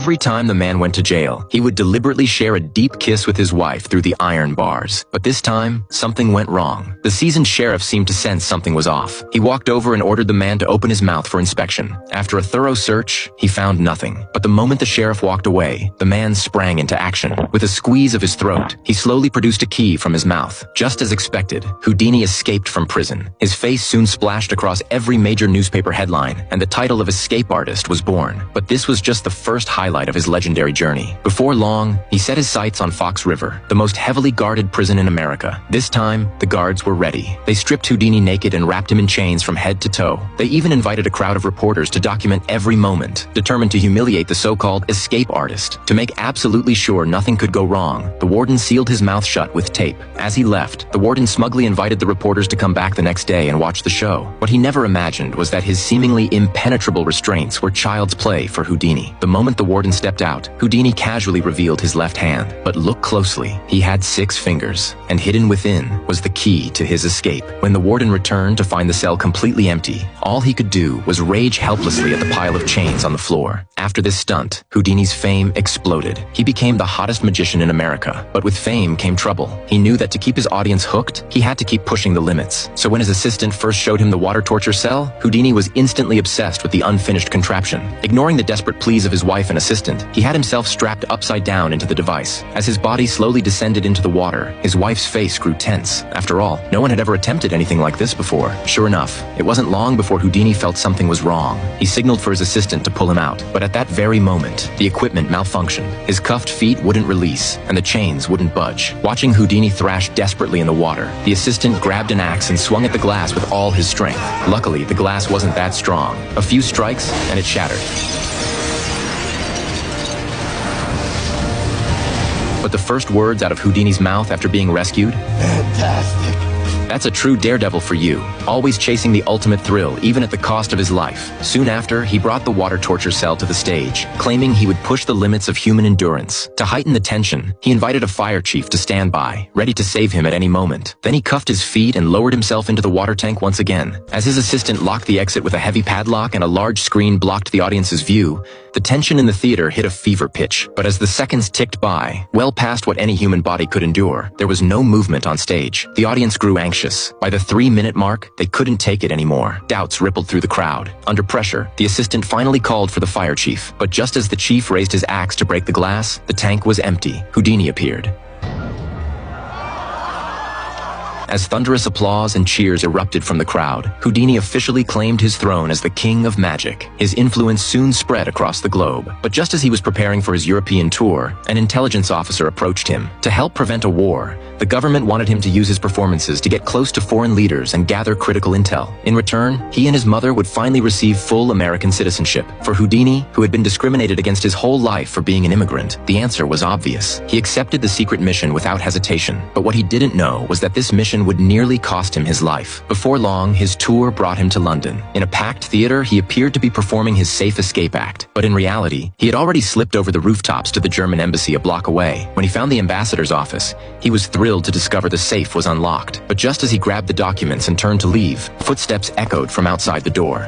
Every time the man went to jail, he would deliberately share a deep kiss with his wife through the iron bars. But this time, something went wrong. The seasoned sheriff seemed to sense something was off. He walked over and ordered the man to open his mouth for inspection. After a thorough search, he found nothing. But the moment the sheriff walked away, the man sprang into action. With a squeeze of his throat, he slowly produced a key from his mouth. Just as expected, Houdini escaped from prison. His face soon splashed across every major newspaper headline, and the title of escape artist was born. But this was just the first highlight of his legendary journey. Before long, he set his sights on Fox River, the most heavily guarded prison in America. This time, the guards were ready. They stripped Houdini naked and wrapped him in chains from head to toe. They even invited a crowd of reporters to document every moment, determined to humiliate the so-called escape artist. To make absolutely sure nothing could go wrong, the warden sealed his mouth shut with tape. As he left, the warden smugly invited the reporters to come back the next day and watch the show. What he never imagined was that his seemingly impenetrable restraints were child's play for Houdini. The moment the warden stepped out, Houdini casually revealed his left hand. But look closely. He had 6 fingers, and hidden within was the key to his escape. When the warden returned to find the cell completely empty, all he could do was rage helplessly at the pile of chains on the floor. After this stunt, Houdini's fame exploded. He became the hottest magician in America. But with fame came trouble. He knew that to keep his audience hooked, he had to keep pushing the limits. So when his assistant first showed him the water torture cell, Houdini was instantly obsessed with the unfinished contraption. Ignoring the desperate pleas of his wife and assistant, he had himself strapped upside down into the device. As his body slowly descended into the water, his wife's face grew tense. After all, no one had ever attempted anything like this before. Sure enough, it wasn't long before Houdini felt something was wrong. He signaled for his assistant to pull him out, but at that very moment, the equipment malfunctioned. His cuffed feet wouldn't release, and the chains wouldn't budge. Watching Houdini thrash desperately in the water, the assistant grabbed an axe and swung at the glass with all his strength. Luckily, the glass wasn't that strong. A few strikes, and it shattered. But the first words out of Houdini's mouth after being rescued? Fantastic. That's a true daredevil for you, always chasing the ultimate thrill, even at the cost of his life. Soon after, he brought the water torture cell to the stage, claiming he would push the limits of human endurance. To heighten the tension, he invited a fire chief to stand by, ready to save him at any moment. Then he cuffed his feet and lowered himself into the water tank once again. As his assistant locked the exit with a heavy padlock and a large screen blocked the audience's view, the tension in the theater hit a fever pitch. But as the seconds ticked by, well past what any human body could endure, there was no movement on stage. The audience grew anxious. By the 3-minute mark, they couldn't take it anymore. Doubts rippled through the crowd. Under pressure, the assistant finally called for the fire chief. But just as the chief raised his axe to break the glass, the tank was empty. Houdini appeared. As thunderous applause and cheers erupted from the crowd, Houdini officially claimed his throne as the king of magic. His influence soon spread across the globe. But just as he was preparing for his European tour, an intelligence officer approached him. To help prevent a war, the government wanted him to use his performances to get close to foreign leaders and gather critical intel. In return, he and his mother would finally receive full American citizenship. For Houdini, who had been discriminated against his whole life for being an immigrant, the answer was obvious. He accepted the secret mission without hesitation. But what he didn't know was that this mission would nearly cost him his life. Before long, his tour brought him to London. In a packed theater, he appeared to be performing his safe escape act. But in reality, he had already slipped over the rooftops to the German embassy a block away. When he found the ambassador's office, he was thrilled to discover the safe was unlocked. But just as he grabbed the documents and turned to leave, footsteps echoed from outside the door.